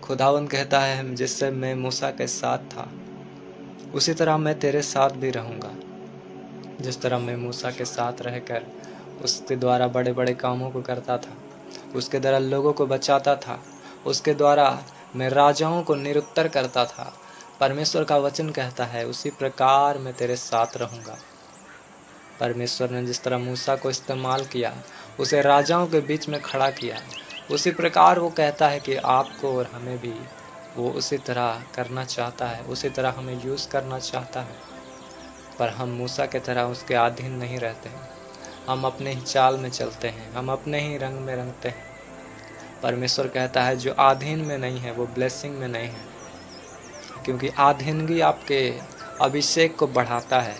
खुदावंद कहता है, जिससे मैं मूसा के साथ था उसी तरह मैं तेरे साथ भी रहूँगा। जिस तरह मैं मूसा के साथ रहकर उसके द्वारा बड़े बड़े कामों को करता था, उसके द्वारा लोगों को बचाता था, उसके द्वारा मैं राजाओं को निरुत्तर करता था, परमेश्वर का वचन कहता है उसी प्रकार मैं तेरे साथ रहूँगा। परमेश्वर ने जिस तरह मूसा को इस्तेमाल किया, उसे राजाओं के बीच में खड़ा किया, उसी प्रकार वो कहता है कि आपको और हमें भी वो उसी तरह करना चाहता है, उसी तरह हमें यूज़ करना चाहता है। पर हम मूसा के तरह उसके अधीन नहीं रहते हैं, हम अपने ही चाल में चलते हैं, हम अपने ही रंग में रंगते हैं। परमेश्वर कहता है जो अधीन में नहीं है वो ब्लेसिंग में नहीं है, क्योंकि अधीनगी आपके अभिषेक को बढ़ाता है।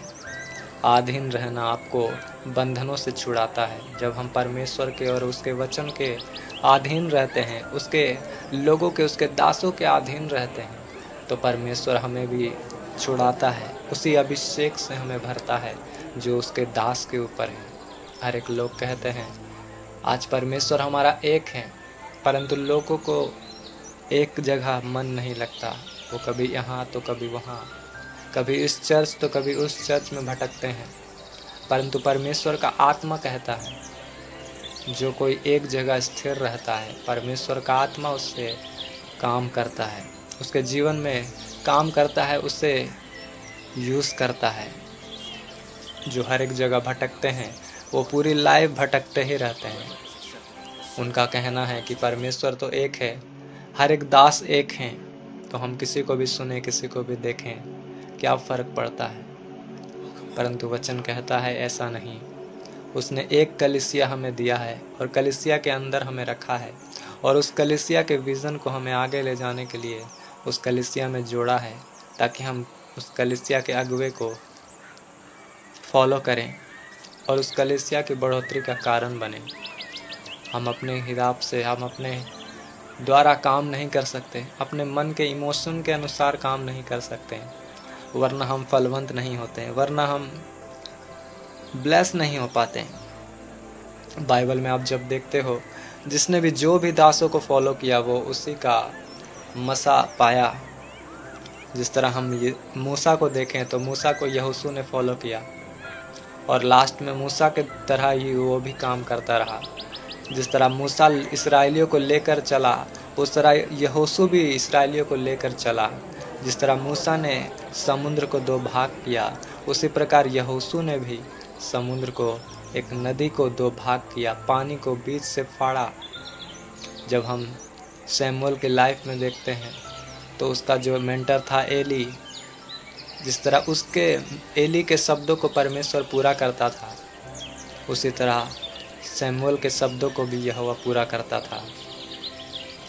अधीन रहना आपको बंधनों से छुड़ाता है। जब हम परमेश्वर के और उसके वचन के अधीन रहते हैं, उसके लोगों के, उसके दासों के अधीन रहते हैं, तो परमेश्वर हमें भी छुड़ाता है, उसी अभिषेक से हमें भरता है जो उसके दास के ऊपर है। हर एक लोग कहते हैं आज परमेश्वर हमारा एक है, परंतु लोगों को एक जगह मन नहीं लगता, वो कभी यहाँ तो कभी वहाँ, कभी इस चर्च तो कभी उस चर्च में भटकते हैं। परंतु परमेश्वर का आत्मा कहता है जो कोई एक जगह स्थिर रहता है, परमेश्वर का आत्मा उससे काम करता है, उसके जीवन में काम करता है, उससे यूज़ करता है। जो हर एक जगह भटकते हैं वो पूरी लाइफ भटकते ही रहते हैं। उनका कहना है कि परमेश्वर तो एक है, हर एक दास एक हैं, तो हम किसी को भी सुने, किसी को भी देखें, क्या फ़र्क पड़ता है। परंतु वचन कहता है ऐसा नहीं। उसने एक कलीसिया हमें दिया है और कलीसिया के अंदर हमें रखा है, और उस कलीसिया के विज़न को हमें आगे ले जाने के लिए उस कलीसिया में जोड़ा है, ताकि हम उस कलीसिया के अगुवे को फॉलो करें और उस कलीसिया की बढ़ोतरी का कारण बने। हम अपने हिसाब से, हम अपने द्वारा काम नहीं कर सकते, अपने मन के इमोशन के अनुसार काम नहीं कर सकते, वरना हम फलवंत नहीं होते, वरना हम ब्लेस नहीं हो पाते। बाइबल में आप जब देखते हो, जिसने भी जो भी दासों को फॉलो किया वो उसी का मसा पाया। जिस तरह हम ये मूसा को देखें तो मूसा को यहोशू ने फॉलो किया और लास्ट में मूसा के तरह ही वो भी काम करता रहा। जिस तरह मूसा इस्राएलियों को लेकर चला, उस तरह यहोशू भी इस्राएलियों को लेकर चला। जिस तरह मूसा ने समुद्र को दो भाग किया, उसी प्रकार यहोशू ने भी समुद्र को, एक नदी को दो भाग किया, पानी को बीच से फाड़ा। जब हम शमूएल के लाइफ में देखते हैं तो उसका जो मेंटर था एली, जिस तरह उसके एली के शब्दों को परमेश्वर पूरा करता था, उसी तरह शमूएल के शब्दों को भी यहोवा पूरा करता था।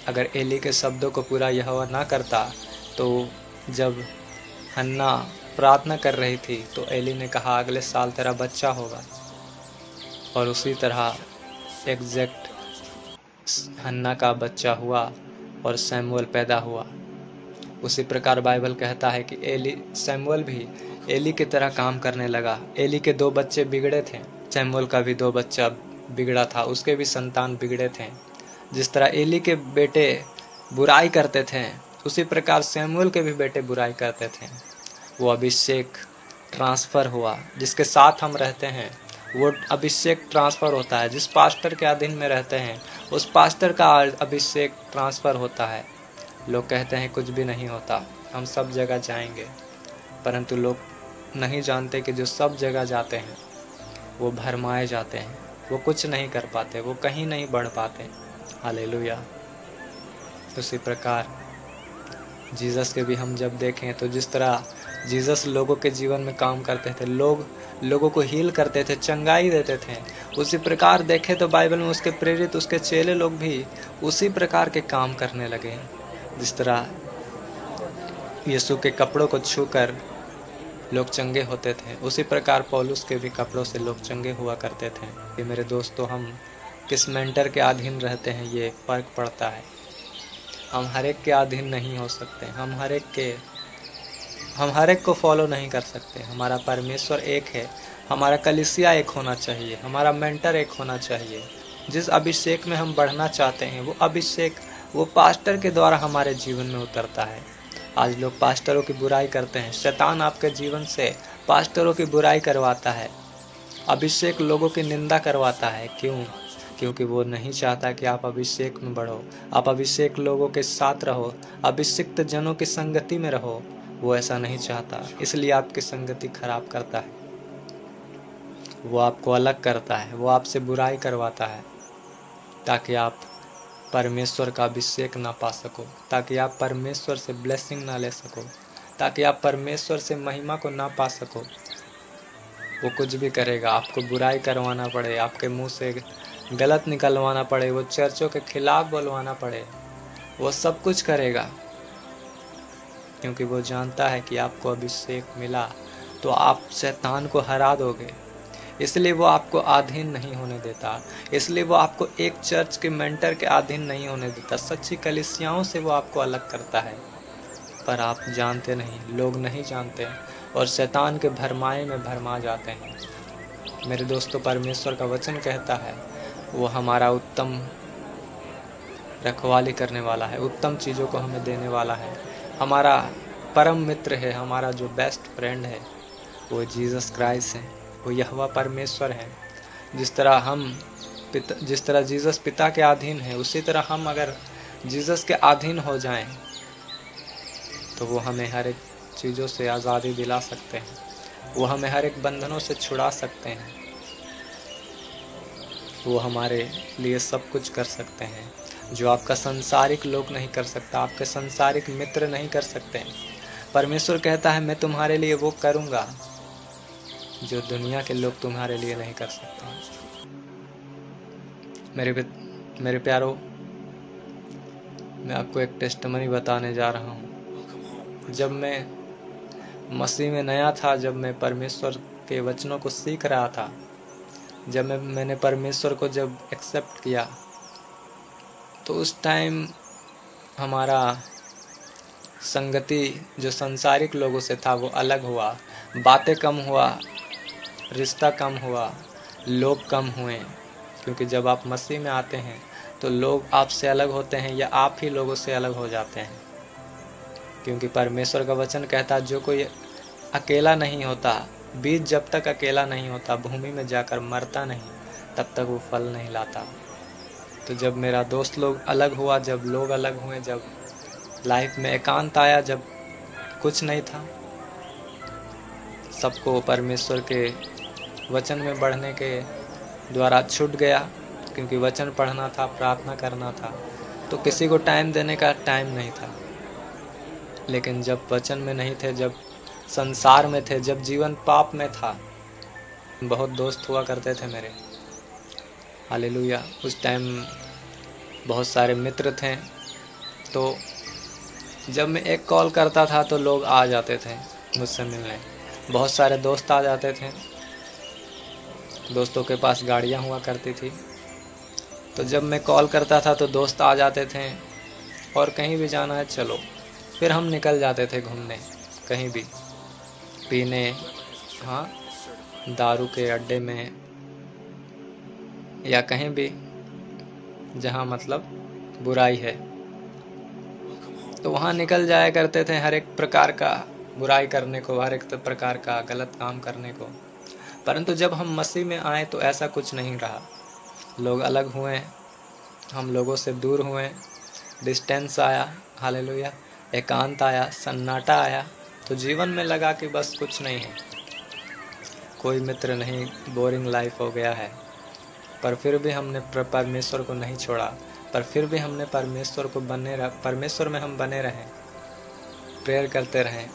अगर एली के शब्दों को पूरा यहोवा ना करता तो जब हन्ना प्रार्थना कर रही थी तो एली ने कहा अगले साल तेरा बच्चा होगा, और उसी तरह एग्जैक्ट हन्ना का बच्चा हुआ और शमूएल पैदा हुआ। उसी प्रकार बाइबल कहता है कि शमूएल भी एली की तरह काम करने लगा। एली के दो बच्चे बिगड़े थे, शमूएल का भी दो बच्चा बिगड़ा था, उसके भी संतान बिगड़े थे। जिस तरह एली के बेटे बुराई करते थे, उसी प्रकार शमूएल के भी बेटे बुराई करते थे। वो अभिषेक ट्रांसफ़र हुआ, जिसके साथ हम रहते हैं वो अभिषेक ट्रांसफ़र होता है। जिस पास्टर के अधीन में रहते हैं उस पास्टर का अभिषेक ट्रांसफ़र होता है। लोग कहते हैं कुछ भी नहीं होता, हम सब जगह जाएंगे, परंतु लोग नहीं जानते कि जो सब जगह जाते हैं वो भरमाए जाते हैं, वो कुछ नहीं कर पाते, वो कहीं नहीं बढ़ पाते। हालेलुया। उसी प्रकार जीसस के भी हम जब देखें तो जिस तरह जीसस लोगों के जीवन में काम करते थे, लोगों को हील करते थे, चंगाई देते थे, उसी प्रकार देखें तो बाइबल में उसके प्रेरित, उसके चेले लोग भी उसी प्रकार के काम करने लगे। जिस तरह यीशु के कपड़ों को छूकर लोग चंगे होते थे, उसी प्रकार पौलुस के भी कपड़ों से लोग चंगे हुआ करते थे। ये मेरे दोस्तों, हम किस मेंटर के अधीन रहते हैं ये फ़र्क पड़ता है। हम हर एक के अधीन नहीं हो सकते, हम हर एक को फॉलो नहीं कर सकते। हमारा परमेश्वर एक है, हमारा कलीसिया एक होना चाहिए, हमारा मेंटर एक होना चाहिए। जिस अभिषेक में हम बढ़ना चाहते हैं वो अभिषेक वो पास्टर के द्वारा हमारे जीवन में उतरता है। आज लोग पास्टरों की बुराई करते हैं। शैतान आपके जीवन से पास्टरों की बुराई करवाता है, अभिषेक लोगों की निंदा करवाता है। क्यों? क्योंकि वो नहीं चाहता कि आप अभिषेक में बढ़ो, आप अभिषेक लोगों के साथ रहो, अभिषिक्त जनों की संगति में रहो। वो ऐसा नहीं चाहता, इसलिए आपकी संगति खराब करता है, वो आपको अलग करता है, वो आपसे बुराई करवाता है, ताकि आप परमेश्वर का अभिषेक ना पा सको, ताकि आप परमेश्वर से ब्लेसिंग ना ले सको, ताकि आप परमेश्वर से महिमा को ना पा सको। वो कुछ भी करेगा, आपको बुराई करवाना पड़े, आपके मुंह से गलत निकलवाना पड़े, वो चर्चों के खिलाफ बोलवाना पड़े, वो सब कुछ करेगा, क्योंकि वो जानता है कि आपको अभिषेक मिला तो आप शैतान को हरा दोगे। इसलिए वो आपको अधीन नहीं होने देता, इसलिए वो आपको एक चर्च के मेंटर के अधीन नहीं होने देता। सच्ची कलीसियाओं से वो आपको अलग करता है, पर आप जानते नहीं, लोग नहीं जानते और शैतान के भरमाए में भरमा जाते हैं। मेरे दोस्तों, परमेश्वर का वचन कहता है वो हमारा उत्तम रखवाली करने वाला है, उत्तम चीज़ों को हमें देने वाला है, हमारा परम मित्र है, हमारा जो बेस्ट फ्रेंड है वो जीसस क्राइस्ट है, वो यहोवा परमेश्वर है। जिस तरह जीसस पिता के अधीन है, उसी तरह हम अगर जीसस के अधीन हो जाएं तो वो हमें हर एक चीज़ों से आज़ादी दिला सकते हैं, वो हमें हर एक बंधनों से छुड़ा सकते हैं, वो हमारे लिए सब कुछ कर सकते हैं जो आपका संसारिक लोग नहीं कर सकता, आपके संसारिक मित्र नहीं कर सकते। परमेश्वर कहता है मैं तुम्हारे लिए वो करूँगा जो दुनिया के लोग तुम्हारे लिए नहीं कर सकते। मेरे प्यारो, मैं आपको एक टेस्टमनी बताने जा रहा हूँ। जब मैं मसीह में नया था, जब मैं परमेश्वर के वचनों को सीख रहा था, जब मैंने परमेश्वर को जब एक्सेप्ट किया, तो उस टाइम हमारा संगति जो संसारिक लोगों से था वो अलग हुआ, बातें कम हुआ, रिश्ता कम हुआ, लोग कम हुए। क्योंकि जब आप मसीह में आते हैं तो लोग आपसे अलग होते हैं या आप ही लोगों से अलग हो जाते हैं। क्योंकि परमेश्वर का वचन कहता है जो कोई अकेला नहीं होता, बीज जब तक अकेला नहीं होता, भूमि में जाकर मरता नहीं, तब तक वो फल नहीं लाता। तो जब मेरा दोस्त लोग अलग हुआ, जब लोग अलग हुए, जब लाइफ में एकांत आया, जब कुछ नहीं था, सबको परमेश्वर के वचन में बढ़ने के द्वारा छूट गया। क्योंकि वचन पढ़ना था, प्रार्थना करना था, तो किसी को टाइम देने का टाइम नहीं था। लेकिन जब वचन में नहीं थे, जब संसार में थे, जब जीवन पाप में था, बहुत दोस्त हुआ करते थे मेरे, हालेलुया। उस टाइम बहुत सारे मित्र थे, तो जब मैं एक कॉल करता था तो लोग आ जाते थे मुझसे मिलने, बहुत सारे दोस्त आ जाते थे। दोस्तों के पास गाड़ियाँ हुआ करती थी, तो जब मैं कॉल करता था तो दोस्त आ जाते थे, और कहीं भी जाना है चलो, फिर हम निकल जाते थे घूमने, कहीं भी पीने, हाँ, दारू के अड्डे में, या कहीं भी जहाँ मतलब बुराई है, तो वहाँ निकल जाया करते थे, हर एक प्रकार का बुराई करने को, हर एक प्रकार का गलत काम करने को। परंतु जब हम मसीह में आए तो ऐसा कुछ नहीं रहा। लोग अलग हुए, हम लोगों से दूर हुए, डिस्टेंस आया, हालेलुया, एकांत आया, सन्नाटा आया। तो जीवन में लगा कि बस कुछ नहीं है, कोई मित्र नहीं, बोरिंग लाइफ हो गया है। पर फिर भी हमने परमेश्वर को नहीं छोड़ा, पर फिर भी हमने परमेश्वर में हम बने रहें, प्रेयर करते रहें।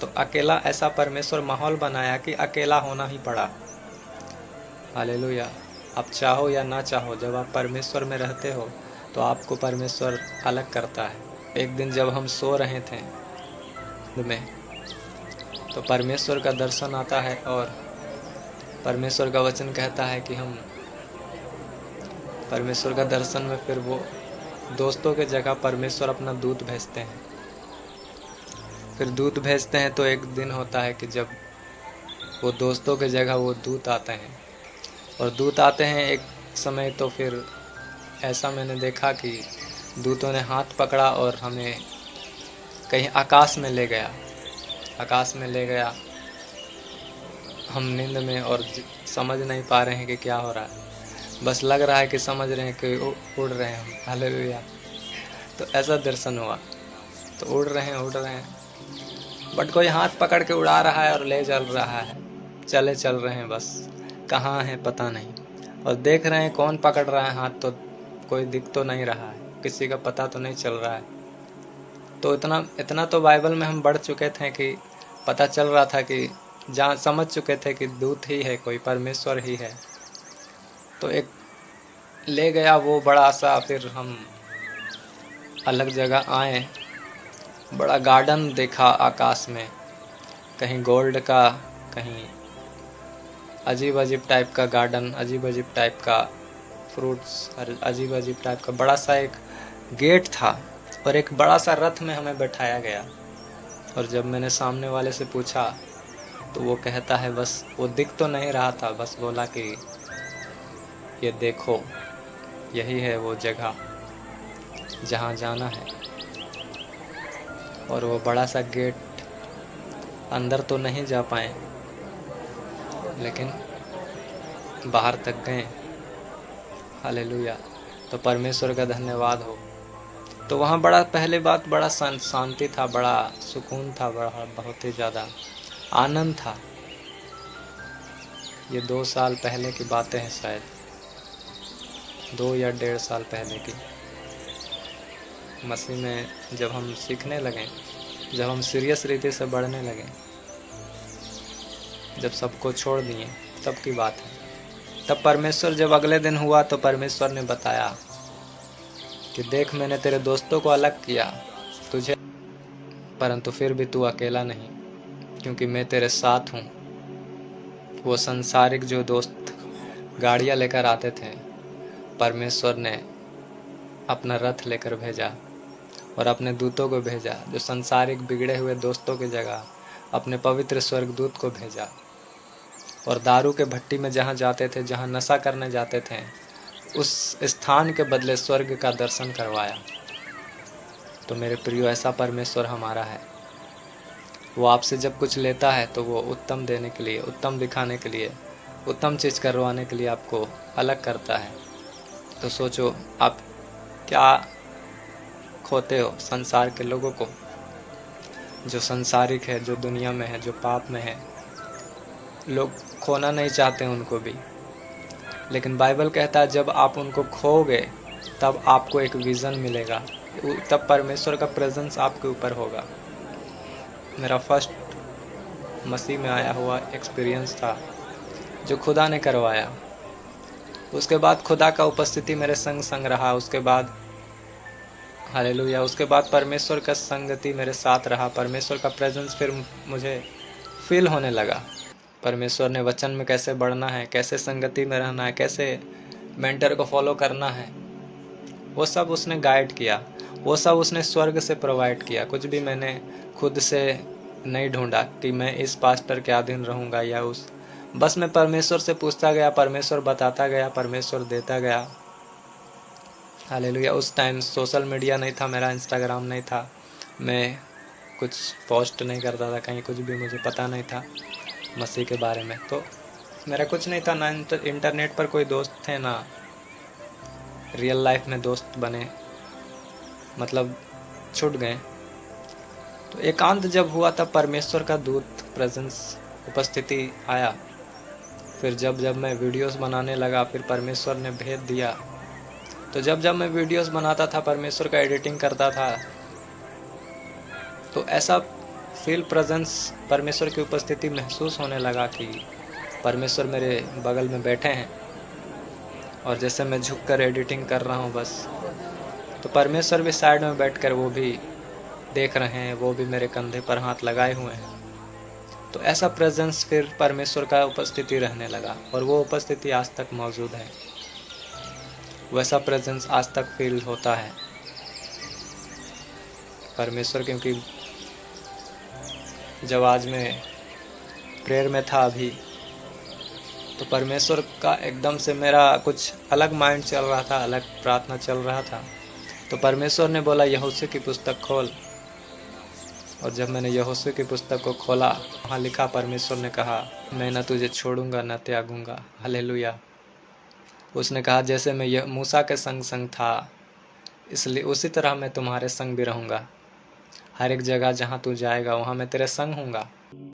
तो अकेला ऐसा परमेश्वर माहौल बनाया कि अकेला होना ही पड़ा, हालेलुया। आप चाहो या ना चाहो, जब आप परमेश्वर में रहते हो तो आपको परमेश्वर अलग करता है। एक दिन जब हम सो रहे थे में, तो परमेश्वर का दर्शन आता है, और परमेश्वर का वचन कहता है कि हम परमेश्वर का दर्शन में फिर वो दोस्तों के जगह परमेश्वर अपना दूत भेजते हैं। फिर दूत भेजते हैं तो एक दिन होता है कि जब वो दोस्तों के जगह वो दूत आते हैं, और दूत आते हैं एक समय, तो फिर ऐसा मैंने देखा कि दूतों ने हाथ पकड़ा और हमें कहीं आकाश में ले गया। आकाश में ले गया, हम नींद में और समझ नहीं पा रहे हैं कि क्या हो रहा है, बस लग रहा है कि समझ रहे हैं कि उड़ रहे हैं हम। हालेलुया। तो ऐसा दर्शन हुआ, तो उड़ रहे हैं, बट कोई हाथ पकड़ के उड़ा रहा है और ले चल रहा है, चल रहे हैं, बस कहाँ है पता नहीं। और देख रहे हैं कौन पकड़ रहा है हाथ, तो कोई दिख तो नहीं रहा है, किसी का पता तो नहीं चल रहा है। तो इतना तो बाइबल में हम बढ़ चुके थे कि पता चल रहा था कि जहाँ समझ चुके थे कि दूत ही है, कोई परमेश्वर ही है। तो एक ले गया वो बड़ा सा, फिर हम अलग जगह आए, बड़ा गार्डन देखा आकाश में, कहीं गोल्ड का, कहीं अजीब अजीब टाइप का गार्डन, अजीब अजीब टाइप का फ्रूट्स, अजीब अजीब टाइप का बड़ा सा एक गेट था, और एक बड़ा सा रथ में हमें बैठाया गया। और जब मैंने सामने वाले से पूछा तो वो कहता है, बस वो दिख तो नहीं रहा था, बस बोला कि ये देखो, यही है वो जगह जहाँ जाना है। और वो बड़ा सा गेट, अंदर तो नहीं जा पाए लेकिन बाहर तक गए। हालेलुया। तो परमेश्वर का धन्यवाद हो। तो वहाँ बड़ा, पहले बात बड़ा शांति था, बड़ा सुकून था, बड़ा बहुत ही ज़्यादा आनंद था। ये 2 साल पहले की बातें हैं, शायद 2 या 1.5 साल पहले की। मसीह में जब हम सीखने लगे, जब हम सीरियस रीति से बढ़ने लगे, जब सबको छोड़ दिए, तब की बात है। तब परमेश्वर जब अगले दिन हुआ तो परमेश्वर ने बताया कि देख, मैंने तेरे दोस्तों को अलग किया तुझे, परंतु फिर भी तू अकेला नहीं, क्योंकि मैं तेरे साथ हूँ। वो संसारिक जो दोस्त गाड़ियाँ लेकर आते थे, परमेश्वर ने अपना रथ लेकर भेजा और अपने दूतों को भेजा, जो संसारिक बिगड़े हुए दोस्तों की जगह अपने पवित्र स्वर्गदूत को भेजा। और दारू के भट्टी में जहाँ जाते थे, जहाँ नशा करने जाते थे, उस स्थान के बदले स्वर्ग का दर्शन करवाया। तो मेरे प्रियो, ऐसा परमेश्वर हमारा है। वो आपसे जब कुछ लेता है तो वो उत्तम देने के लिए, उत्तम दिखाने के लिए, उत्तम चीज़ करवाने के लिए आपको अलग करता है। तो सोचो, आप क्या खोते हो संसार के लोगों को, जो संसारिक है, जो दुनिया में है, जो पाप में है। लोग खोना नहीं चाहते उनको भी, लेकिन बाइबल कहता है जब आप उनको खोओगे तब आपको एक विज़न मिलेगा, तब परमेश्वर का प्रेजेंस आपके ऊपर होगा। मेरा फर्स्ट मसीह में आया हुआ एक्सपीरियंस था, जो खुदा ने करवाया। उसके बाद खुदा का उपस्थिति मेरे संग रहा। उसके बाद हालेलुया, उसके बाद परमेश्वर का संगति मेरे साथ रहा। परमेश्वर का प्रेजेंस फिर मुझे फील होने लगा। परमेश्वर ने वचन में कैसे बढ़ना है, कैसे संगति में रहना है, कैसे मेंटर को फॉलो करना है, वो सब उसने गाइड किया, वो सब उसने स्वर्ग से प्रोवाइड किया। कुछ भी मैंने खुद से नहीं ढूंढा कि मैं इस पास्टर के अधीन रहूँगा या उस, बस मैं परमेश्वर से पूछता गया, परमेश्वर बताता गया, परमेश्वर देता गया। हालेलुया। उस टाइम सोशल मीडिया नहीं था, मेरा इंस्टाग्राम नहीं था, मैं कुछ पोस्ट नहीं करता था कहीं, कुछ भी मुझे पता नहीं था मसीह के बारे में। तो मेरा कुछ नहीं था, ना इंटरनेट पर कोई दोस्त थे, ना रियल लाइफ में दोस्त बने, मतलब छूट गए। तो एकांत जब हुआ तब परमेश्वर का दूत प्रेजेंस, उपस्थिति आया। फिर जब मैं वीडियोस बनाने लगा, फिर परमेश्वर ने भेद दिया। तो जब मैं वीडियोस बनाता था, परमेश्वर का एडिटिंग करता था, तो ऐसा फील प्रेजेंस, परमेश्वर की उपस्थिति महसूस होने लगा कि परमेश्वर मेरे बगल में बैठे हैं। और जैसे मैं झुककर एडिटिंग कर रहा हूँ बस, तो परमेश्वर भी साइड में बैठकर वो भी देख रहे हैं, वो भी मेरे कंधे पर हाथ लगाए हुए हैं। तो ऐसा प्रेजेंस फिर परमेश्वर का उपस्थिति रहने लगा, और वो उपस्थिति आज तक मौजूद है। वैसा प्रेजेंस आज तक फील होता है परमेश्वर, क्योंकि जब आज मैं प्रेयर में था अभी, तो परमेश्वर का एकदम से मेरा कुछ अलग माइंड चल रहा था, अलग प्रार्थना चल रहा था। तो परमेश्वर ने बोला यहोशू की पुस्तक खोल। और जब मैंने यहोशू की पुस्तक को खोला, वहाँ लिखा, परमेश्वर ने कहा, मैं न तुझे छोड़ूंगा न त्यागूंगा। हालेलुया। उसने कहा, जैसे मैं यह मूसा के संग संग था, इसलिए उसी तरह मैं तुम्हारे संग भी रहूंगा। हर एक जगह जहाँ तू जाएगा वहाँ मैं तेरे संग हूँगा।